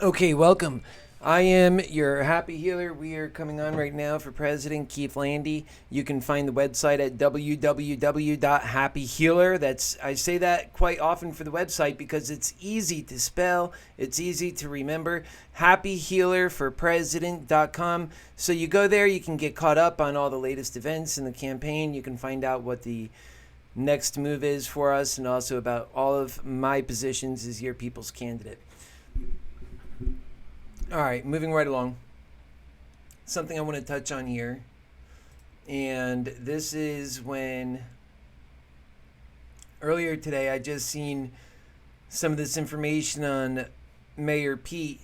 Okay, welcome. I am your Happy Healer. We are coming on right now for President Keith Landy. You can find the website at www.happyhealer. I say that quite often for the website because it's easy to spell, it's easy to remember. HappyHealer for President.com. So you go there, you can get caught up on all the latest events in the campaign. You can find out what the next move is for us and also about all of my positions as your people's candidate. All right, moving right along. Something I want to touch on here. And this is when earlier today I just seen some of this information on Mayor Pete,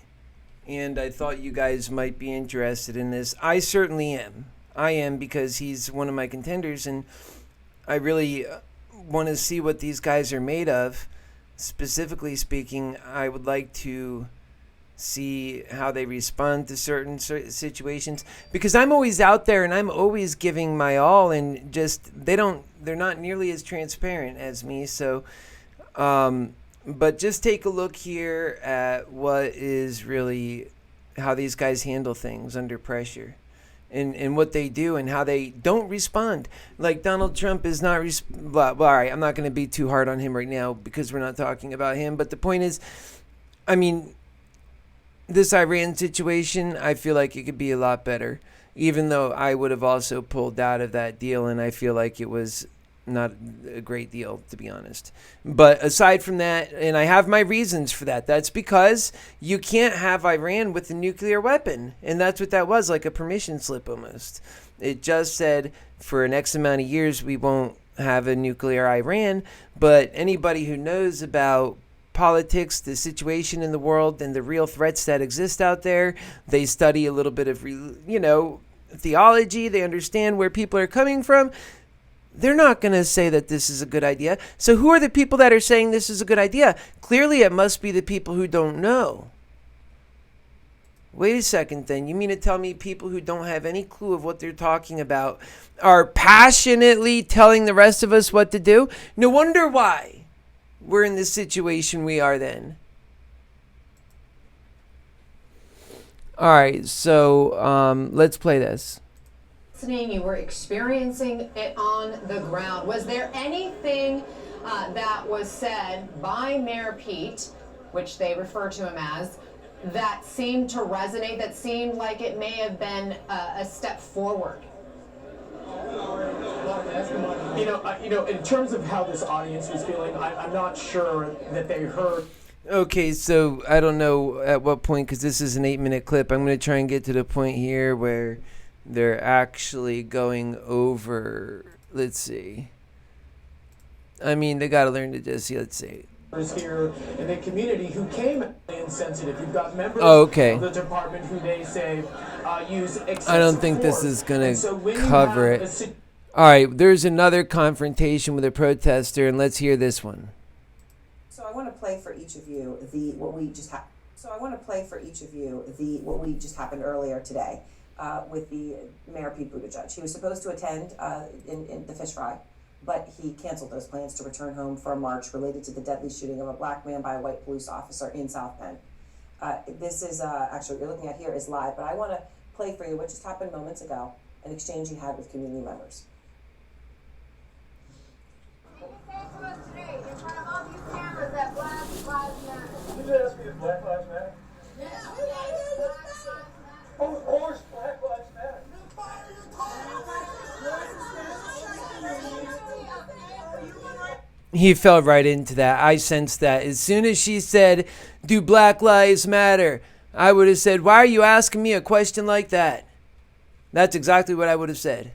and I thought you guys might be interested in this. I certainly am. I am, because he's one of my contenders, and I really want to see what these guys are made of. Specifically speaking, I would like to see how they respond to certain situations, because I'm always out there and I'm always giving my all, and just they're not nearly as transparent as me. So but just take a look here at what is really how these guys handle things under pressure, and what they do and how they don't respond. Like Donald Trump is not well, all right, I'm not going to be too hard on him right now because we're not talking about him, but the point is, I mean, this Iran situation, I feel like it could be a lot better, even though I would have also pulled out of that deal, and I feel like it was not a great deal, to be honest. But aside from that, and I have my reasons for that, that's because you can't have Iran with a nuclear weapon, and that's what that was, like a permission slip almost. It just said for an X amount of years we won't have a nuclear Iran, but anybody who knows about politics, the situation in the world, and the real threats that exist out there, they study a little bit of, theology, they understand where people are coming from. They're not going to say that this is a good idea. So who are the people that are saying this is a good idea? Clearly it must be the people who don't know. Wait a second then. You mean to tell me people who don't have any clue of what they're talking about are passionately telling the rest of us what to do? No wonder why we're in the situation we are then. All right, so let's play this. You were experiencing it on the ground. Was there anything that was said by Mayor Pete, which they refer to him as, that seemed to resonate, that seemed like it may have been a step forward? In terms of how this audience was feeling, I'm not sure that they heard. Okay, so I don't know at what point, because this is an 8-minute clip. I'm going to try and get to the point here where they're actually going over. Let's see. I mean, they got to learn to just, let's see. Here in the community who came insensitive. You've got members of the department who they say use excessive I don't think force. This is going to cover it. All right, there's another confrontation with a protester, and let's hear this one. So I want to play for each of you what we just happened earlier today with the Mayor Pete Buttigieg. He was supposed to attend in the fish fry, but he canceled those plans to return home for a march related to the deadly shooting of a black man by a white police officer in South Bend. This is actually what you're looking at here is live, but I want to play for you what just happened moments ago, an exchange he had with community members. Today, in front of all these cameras, that Black Lives Matter. Did you ask me if Black Lives Matter? Yes. Of course, Black Lives Matter. He fell right into that. I sensed that. As soon as she said, "Do Black Lives Matter?" I would have said, "Why are you asking me a question like that?" That's exactly what I would have said.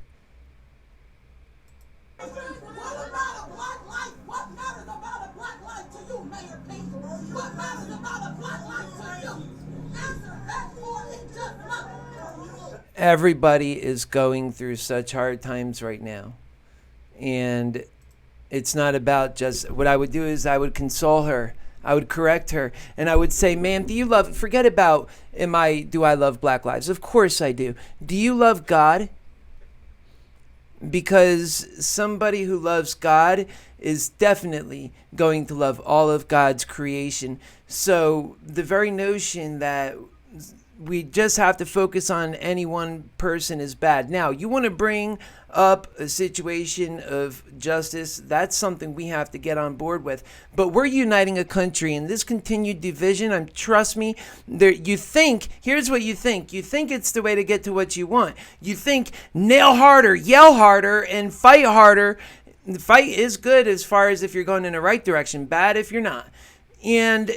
Everybody is going through such hard times right now. And it's not about just, what I would do is I would console her. I would correct her. And I would say, "Ma'am, forget about, do I love Black lives? Of course I do. Do you love God? because somebody who loves God is definitely going to love all of God's creation. So the very notion that we just have to focus on any one person is bad. Now, you want to bring up a situation of justice, that's something we have to get on board with. But we're uniting a country, and this continued division, trust me, here's what you think. You think it's the way to get to what you want. You think nail harder, yell harder, and fight harder. The fight is good as far as if you're going in the right direction, bad if you're not. And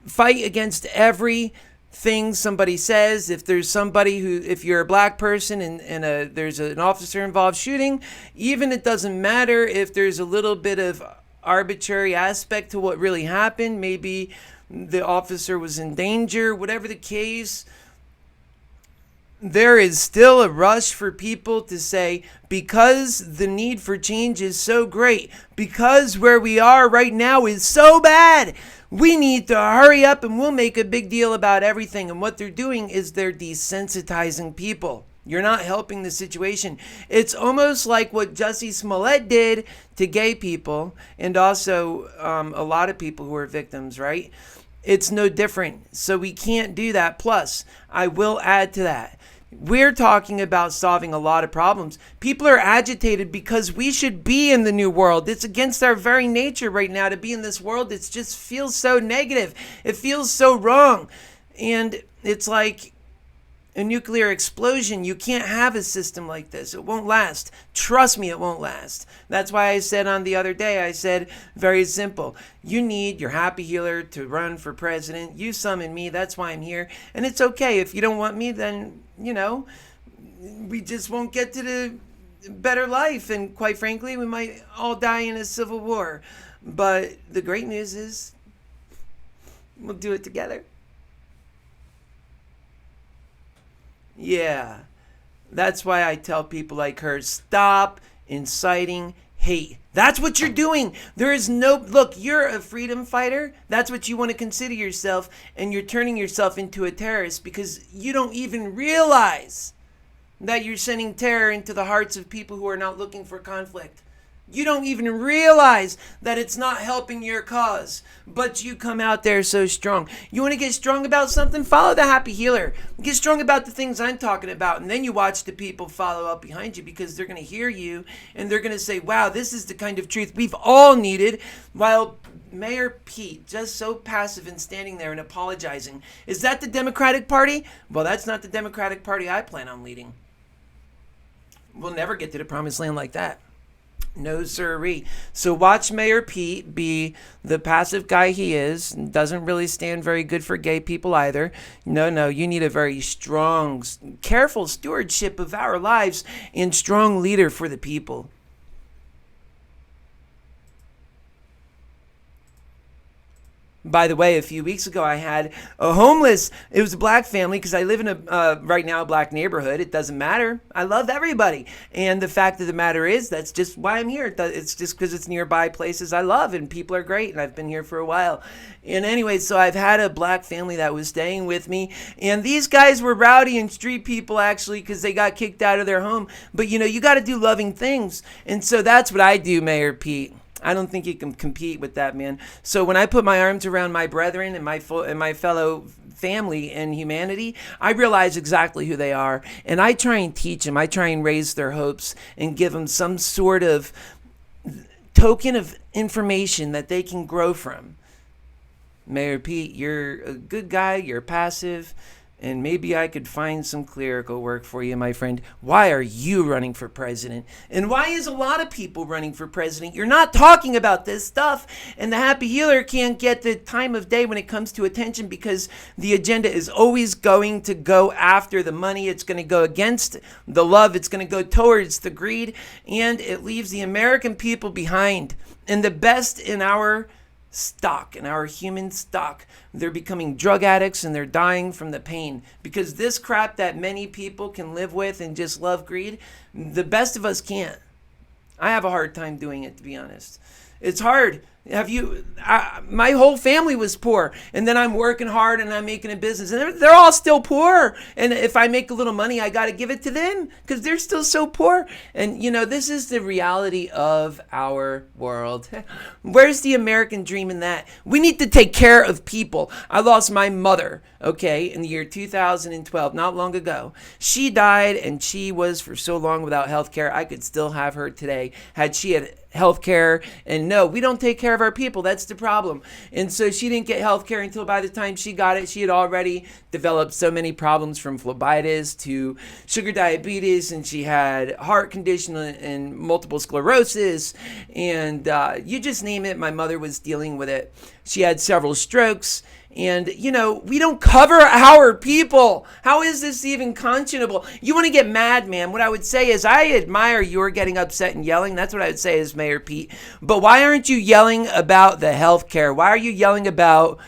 fight against everything somebody says. If there's somebody if you're a black person and there's an officer involved shooting, even it doesn't matter if there's a little bit of arbitrary aspect to what really happened. Maybe the officer was in danger, whatever the case. There is still a rush for people to say, because the need for change is so great, because where we are right now is so bad, we need to hurry up and we'll make a big deal about everything. And what they're doing is they're desensitizing people. You're not helping the situation. It's almost like what Jussie Smollett did to gay people and also a lot of people who are victims, right? It's no different. So we can't do that. Plus, I will add to that. We're talking about solving a lot of problems. People are agitated because we should be in the new world. It's against our very nature right now to be in this world. It just feels so negative. It feels so wrong. And it's like a nuclear explosion. You can't have a system like this. It won't last. Trust me, it won't last. That's why I said on the other day, I said, very simple. You need your HappyHealer to run for president. You summon me. That's why I'm here. And it's okay. If you don't want me, then, we just won't get to the better life. And quite frankly, we might all die in a civil war. But the great news is we'll do it together. Yeah, that's why I tell people like her, stop inciting hate. That's what you're doing. Look, you're a freedom fighter. That's what you want to consider yourself. And you're turning yourself into a terrorist because you don't even realize that you're sending terror into the hearts of people who are not looking for conflict. You don't even realize that it's not helping your cause, but you come out there so strong. You want to get strong about something? Follow the HappyHealer. Get strong about the things I'm talking about, and then you watch the people follow up behind you because they're going to hear you, and they're going to say, wow, this is the kind of truth we've all needed, while Mayor Pete, just so passive and standing there and apologizing. Is that the Democratic Party? Well, that's not the Democratic Party I plan on leading. We'll never get to the promised land like that. No sirree. So watch Mayor Pete be the passive guy he is. Doesn't really stand very good for gay people either. No, you need a very strong, careful stewardship of our lives and strong leader for the people. By the way, a few weeks ago, I had a homeless, it was a black family because I live in right now, a black neighborhood. It doesn't matter. I love everybody. And the fact of the matter is, that's just why I'm here. It's just because it's nearby places I love and people are great. And I've been here for a while. And anyway, so I've had a black family that was staying with me. And these guys were rowdy and street people actually because they got kicked out of their home. But you got to do loving things. And so that's what I do, Mayor Pete. I don't think you can compete with that, man. So when I put my arms around my brethren and my fellow family and humanity, I realize exactly who they are. And I try and teach them. I try and raise their hopes and give them some sort of token of information that they can grow from. Mayor Pete, you're a good guy. You're passive. And maybe I could find some clerical work for you, my friend. Why are you running for president? And why is a lot of people running for president? You're not talking about this stuff. And the HappyHealer can't get the time of day when it comes to attention because the agenda is always going to go after the money. It's going to go against the love. It's going to go towards the greed. And it leaves the American people behind. And the best in our stock, in our human stock, they're becoming drug addicts and they're dying from the pain because this crap that many people can live with and just love greed, the best of us can't. I have a hard time doing it, to be honest. It's hard My whole family was poor, and then I'm working hard and I'm making a business, and they're all still poor. And if I make a little money, I got to give it to them because they're still so poor. And this is the reality of our world. Where's the American dream in that? We need to take care of people. I lost my mother, okay, in the year 2012, not long ago. She died, and she was for so long without health care. I could still have her today had she had health care. And no, we don't take care of our people. That's the problem. And so she didn't get health care until by the time she got it, she had already developed so many problems, from phlebitis to sugar diabetes, and she had heart condition and multiple sclerosis, and you just name it, my mother was dealing with it. She had several strokes. And, we don't cover our people. How is this even conscionable? You want to get mad, man. What I would say is, I admire your getting upset and yelling. That's what I would say is Mayor Pete. But why aren't you yelling about the health care? Why are you yelling about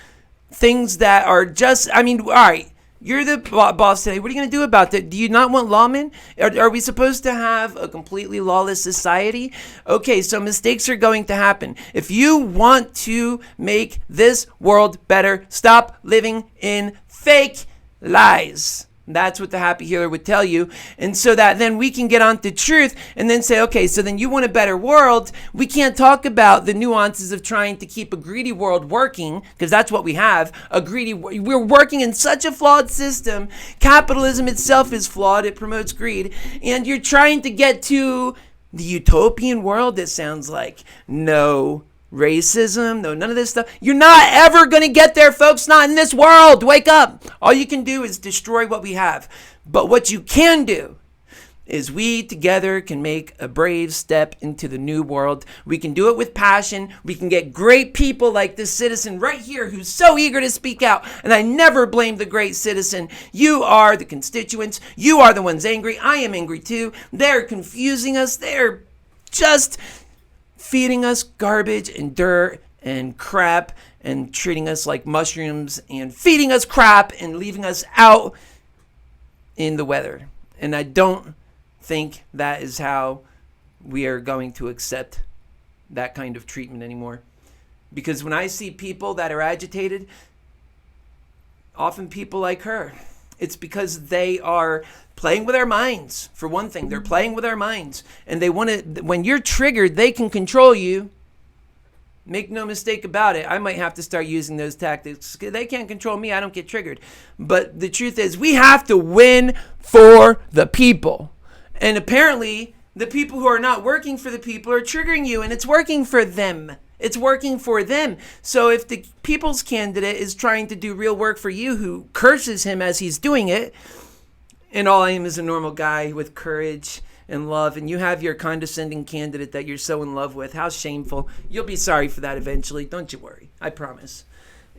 things that are just, all right. You're the boss today. What are you going to do about that? Do you not want lawmen? Are we supposed to have a completely lawless society? Okay, so mistakes are going to happen. If you want to make this world better, stop living in fake lies. That's what the Happy Healer would tell you. And so that then we can get on to truth and then say, okay, so then you want a better world. We can't talk about the nuances of trying to keep a greedy world working, because that's what we have. We're working in such a flawed system. Capitalism itself is flawed. It promotes greed. And you're trying to get to the utopian world, it sounds like. No racism, no, none of this stuff. You're not ever going to get there, folks. Not in this world. Wake up. All you can do is destroy what we have. But what you can do is we together can make a brave step into the new world. We can do it with passion. We can get great people like this citizen right here who's so eager to speak out. And I never blame the great citizen. You are the constituents. You are the ones angry. I am angry too. They're confusing us. They're just feeding us garbage and dirt and crap and treating us like mushrooms and feeding us crap and leaving us out in the weather. And I don't think that is how we are going to accept that kind of treatment anymore. Because when I see people that are agitated, often people like her, it's because they are playing with our minds. For one thing, they're playing with our minds. And they want to, when you're triggered, they can control you. Make no mistake about it. I might have to start using those tactics. They can't control me. I don't get triggered. But the truth is, we have to win for the people. And apparently, the people who are not working for the people are triggering you, and it's working for them. It's working for them. So if the people's candidate is trying to do real work for you, who curses him as he's doing it, and all I am is a normal guy with courage and love, and you have your condescending candidate that you're so in love with, how shameful. You'll be sorry for that eventually. Don't you worry. I promise.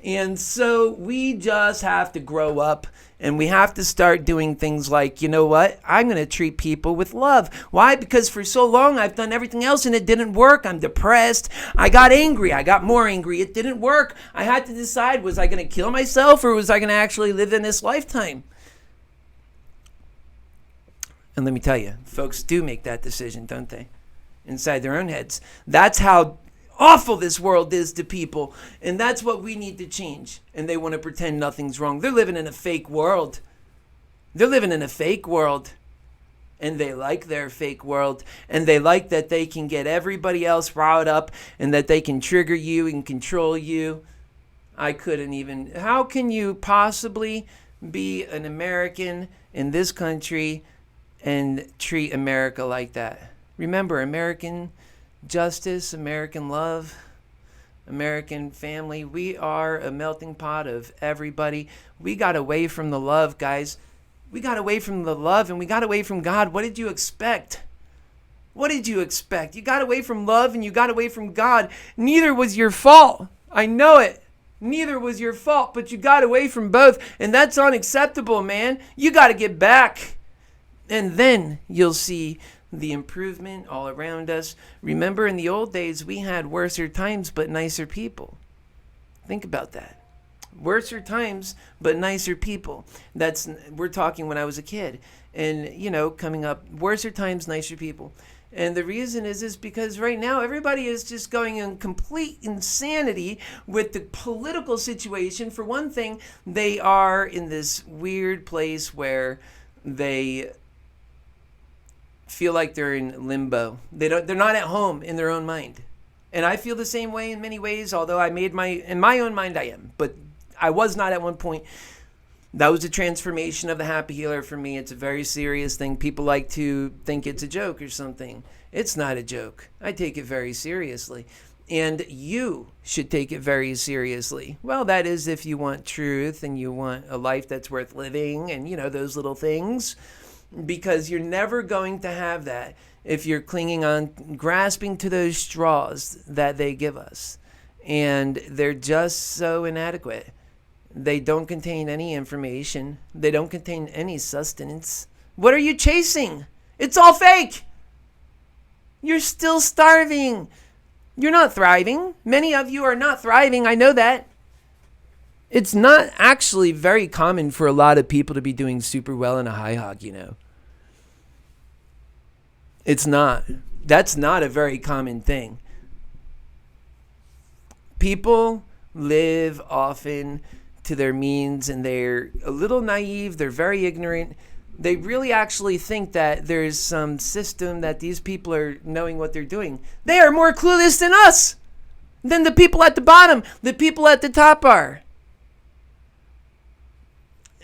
And so we just have to grow up, and we have to start doing things like, you know what? I'm going to treat people with love. Why? Because for so long I've done everything else and it didn't work. I'm depressed. I got angry. I got more angry. It didn't work. I had to decide, was I going to kill myself or was I going to actually live in this lifetime? And let me tell you, folks do make that decision, don't they? Inside their own heads. That's how awful this world is to people. And that's what we need to change. And they want to pretend nothing's wrong. They're living in a fake world. They're living in a fake world. And they like their fake world. And they like that they can get everybody else riled up and that they can trigger you and control you. I couldn't even. How can you possibly be an American in this country and treat America like that? Remember, American justice, American love, American family. We are a melting pot of everybody. We got away from the love, guys. We got away from the love and we got away from God. What did you expect? What did you expect? You got away from love and you got away from God. Neither was your fault. I know it. Neither was your fault, but you got away from both. And that's unacceptable, man. You got to get back. And then you'll see the improvement all around us. Remember, in the old days, we had worser times but nicer people. Think about that. Worser times but nicer people. We're talking when I was a kid. And, coming up, worser times, nicer people. And the reason is because right now everybody is just going in complete insanity with the political situation. For one thing, they are in this weird place where they feel like they're in limbo. They're not at home in their own mind. And I feel the same way in many ways, although in my own mind I am. But I was not at one point. That was a transformation of the Happy Healer for me. It's a very serious thing. People like to think it's a joke or something. It's not a joke. I take it very seriously. And you should take it very seriously. Well, that is if you want truth and you want a life that's worth living and, those little things. Because you're never going to have that if you're clinging on, grasping to those straws that they give us. And they're just so inadequate. They don't contain any information. They don't contain any sustenance. What are you chasing? It's all fake. You're still starving. You're not thriving. Many of you are not thriving. I know that. It's not actually very common for a lot of people to be doing super well in a high hog, It's not. That's not a very common thing. People live often to their means, and they're a little naive. They're very ignorant. They really actually think that there's some system that these people are knowing what they're doing. They are more clueless than us, than the people at the bottom. The people at the top are.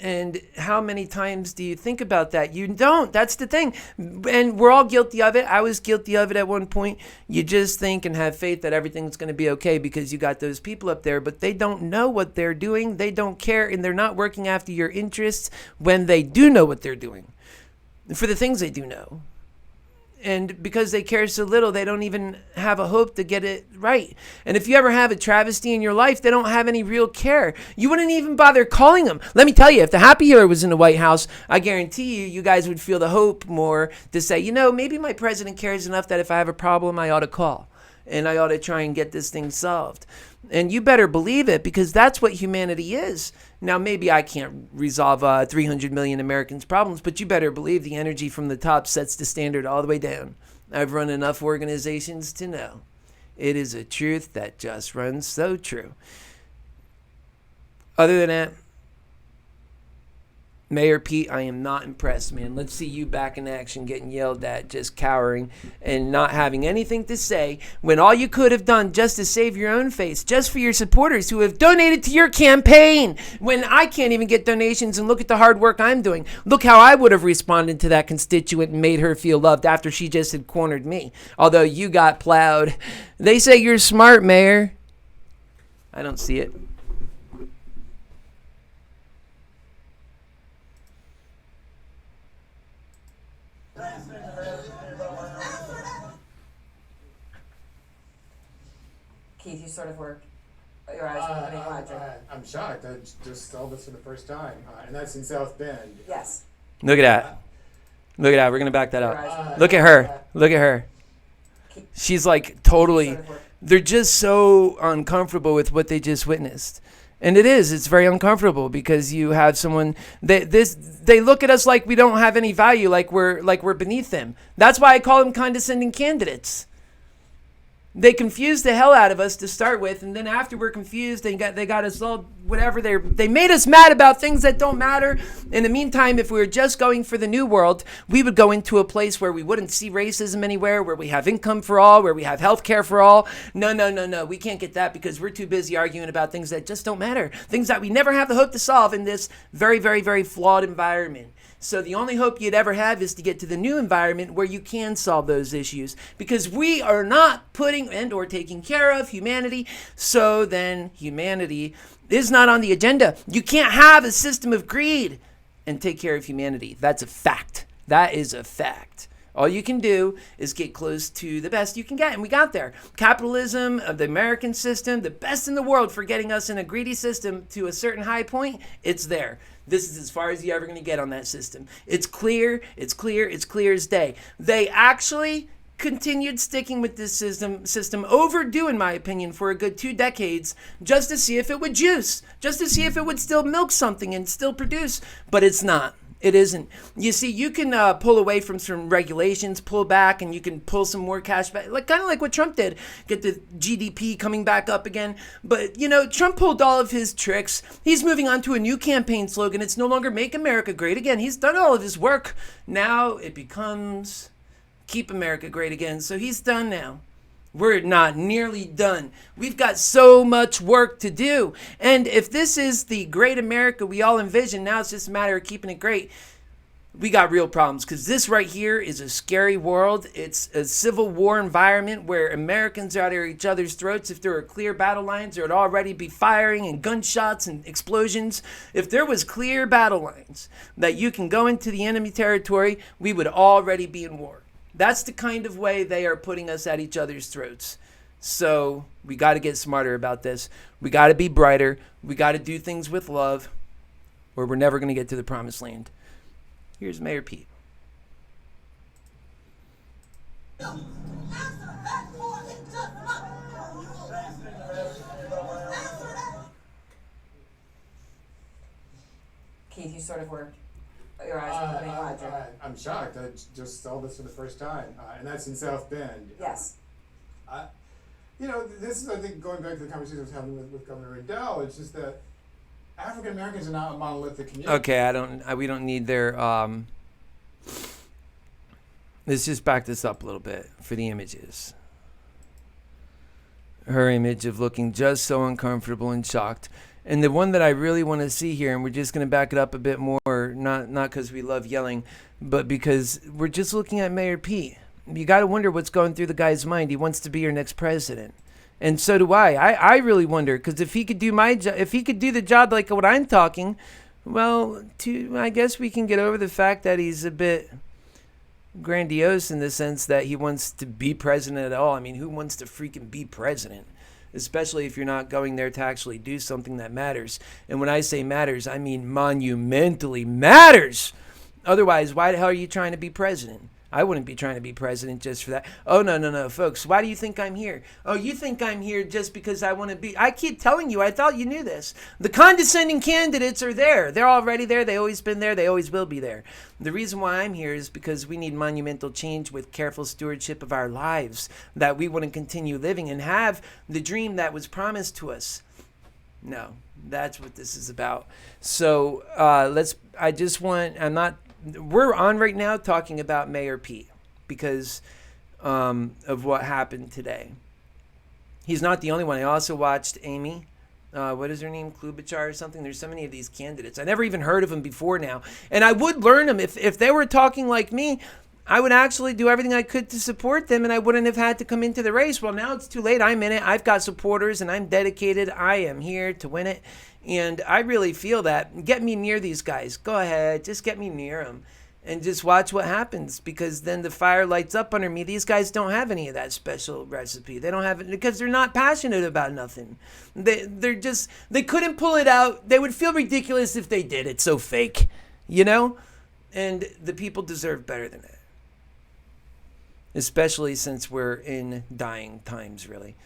And how many times do you think about that? You don't. That's the thing. And we're all guilty of it. I was guilty of it at one point. You just think and have faith that everything's going to be okay because you got those people up there, but they don't know what they're doing. They don't care, and they're not working after your interests when they do know what they're doing for the things they do know. And because they care so little, they don't even have a hope to get it right. And if you ever have a travesty in your life, they don't have any real care. You wouldn't even bother calling them. Let me tell you, if the Happy Healer was in the White House, I guarantee you guys would feel the hope more to say, maybe my president cares enough that if I have a problem, I ought to call. And I ought to try and get this thing solved. And you better believe it, because that's what humanity is. Now, maybe I can't resolve 300 million Americans' problems, but you better believe the energy from the top sets the standard all the way down. I've run enough organizations to know. It is a truth that just runs so true. Other than that, Mayor Pete, I am not impressed, man. Let's see you back in action, getting yelled at, just cowering and not having anything to say when all you could have done just to save your own face, just for your supporters who have donated to your campaign, when I can't even get donations, and look at the hard work I'm doing. Look how I would have responded to that constituent and made her feel loved after she just had cornered me. Although you got plowed. They say you're smart, Mayor. I don't see it. Keith, you sort of were, your eyes were opening wide. I'm shocked. I just saw this for the first time, and that's in South Bend. Yes. Look at that. Look at that. We're going to back that up. Look at her. Look at her. She's like totally, they're just so uncomfortable with what they just witnessed. And it's very uncomfortable, because you have someone, they look at us like we don't have any value, like we're beneath them. That's why I call them condescending candidates. They confused the hell out of us to start with, and then after we're confused, they got us all whatever. They made us mad about things that don't matter. In the meantime, if we were just going for the new world, we would go into a place where we wouldn't see racism anywhere, where we have income for all, where we have health care for all. No. We can't get that, because we're too busy arguing about things that just don't matter, things that we never have the hope to solve in this very, very, very flawed environment. So the only hope you'd ever have is to get to the new environment where you can solve those issues, because we are not putting and or taking care of humanity. So then humanity is not on the agenda. You can't have a system of greed and take care of humanity. That's a fact. That is a fact. All you can do is get close to the best you can get. And we got there. Capitalism, of the American system, the best in the world for getting us in a greedy system to a certain high point, it's there. This is as far as you're ever going to get on that system. It's clear as day. They actually continued sticking with this system overdue, in my opinion, for a good 2 decades, just to see if it would juice, just to see if it would still milk something and still produce. But it's not. It isn't. You see, you can pull away from some regulations, pull back, and you can pull some more cash back, like kind of like what Trump did, get the GDP coming back up again. But, Trump pulled all of his tricks. He's moving on to a new campaign slogan. It's no longer Make America Great Again. He's done all of his work. Now it becomes Keep America Great Again. So he's done now. We're not nearly done. We've got so much work to do. And if this is the great America we all envision, now it's just a matter of keeping it great. We got real problems, because this right here is a scary world. It's a civil war environment where Americans are out at each other's throats. If there were clear battle lines, there would already be firing and gunshots and explosions. If there was clear battle lines that you can go into the enemy territory, we would already be in war. That's the kind of way they are putting us at each other's throats. So we got to get smarter about this. We got to be brighter. We got to do things with love, or we're never going to get to the promised land. Here's Mayor Pete. Keith, you sort of were, your eyes were opening wide. I'm shocked. I just saw this for the first time, and that's in South Bend. Yes. This is, I think, going back to the conversation I was having with Governor Riddell. It's just that African Americans are not a monolithic community. Okay, we don't need their. Let's just back this up a little bit for the images. Her image of looking just so uncomfortable and shocked. And the one that I really want to see here, and we're just going to back it up a bit more, not because we love yelling, but because we're just looking at Mayor Pete. You got to wonder what's going through the guy's mind. He wants to be your next president. And so do I. I really wonder, because if he could do my job, if he could do the job like what I'm talking, well, I guess we can get over the fact that he's a bit grandiose in the sense that he wants to be president at all. I mean, who wants to freaking be president? Especially if you're not going there to actually do something that matters. And when I say matters, I mean monumentally matters. Otherwise, why the hell are you trying to be president? I wouldn't be trying to be president just for that. Oh, no, folks. Why do you think I'm here? Oh, you think I'm here just because I want to be. I keep telling you, I thought you knew this. The condescending candidates are there. They're already there. They've always been there. They always will be there. The reason why I'm here is because we need monumental change with careful stewardship of our lives, that we want to continue living and have the dream that was promised to us. No, that's what this is about. So we're on right now talking about Mayor Pete because of what happened today. He's not the only one. I also watched Amy. What is her name? Klobuchar or something? There's so many of these candidates. I never even heard of them before now. And I would learn them. If they were talking like me, I would actually do everything I could to support them, and I wouldn't have had to come into the race. Well, now it's too late. I'm in it. I've got supporters, and I'm dedicated. I am here to win it. And I really feel that. Get me near these guys. Go ahead. Just get me near them. And just watch what happens, because then the fire lights up under me. These guys don't have any of that special recipe. They don't have it because they're not passionate about nothing. They couldn't pull it out. They would feel ridiculous if they did. It's so fake, And the people deserve better than that. Especially since we're in dying times, really.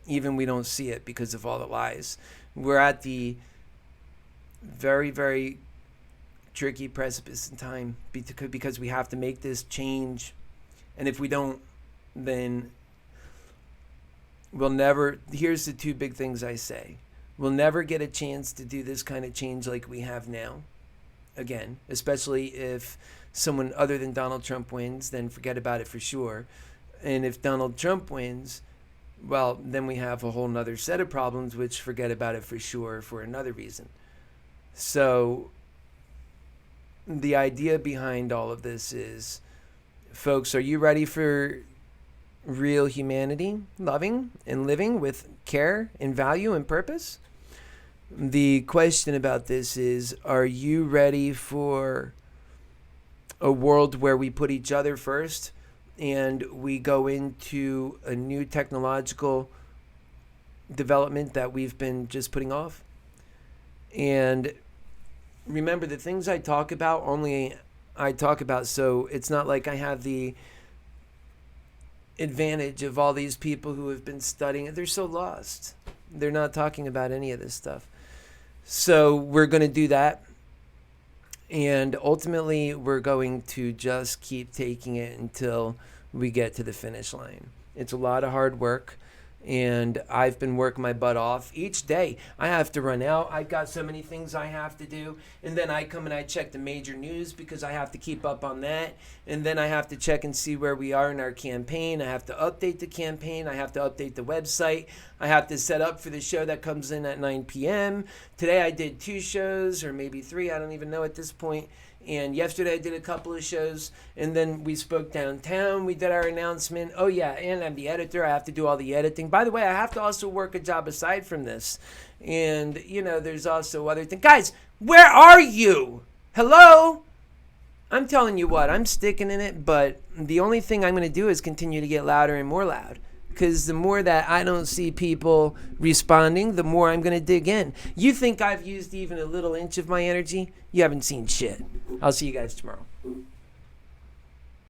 Even we don't see it because of all the lies. We're at the very, very tricky precipice in time because we have to make this change. And if we don't, then we'll never, here's the two big things I say. We'll never get a chance to do this kind of change like we have now. Again, especially if someone other than Donald Trump wins, then forget about it for sure. And if Donald Trump wins, well, then we have a whole nother set of problems, which forget about it for sure for another reason. So the idea behind all of this is, folks, are you ready for real humanity, loving and living with care and value and purpose? The question about this is, are you ready for a world where we put each other first and we go into a new technological development that we've been just putting off? And remember, the things I talk about, only I talk about, so it's not like I have the advantage of all these people who have been studying it. They're so lost. They're not talking about any of this stuff. So we're going to do that. And ultimately, we're going to just keep taking it until we get to the finish line. It's a lot of hard work. And I've been working my butt off. Each day I have to run out. I've got so many things I have to do. And then I come and I check the major news because I have to keep up on that. And then I have to check and see where we are in our campaign. I have to update the campaign. I have to update the website. I have to set up for the show that comes in at 9 p.m. Today I did 2 shows, or maybe 3. I don't even know at this point. And yesterday I did a couple of shows, and then we spoke downtown. We did our announcement. Oh yeah, and I'm the editor. I have to do all the editing. By the way, I have to also work a job aside from this. And, there's also other things. Guys, where are you? Hello? I'm telling you what, I'm sticking in it, but the only thing I'm going to do is continue to get louder and more loud. Because the more that I don't see people responding, the more I'm going to dig in. You think I've used even a little inch of my energy? You haven't seen shit. I'll see you guys tomorrow.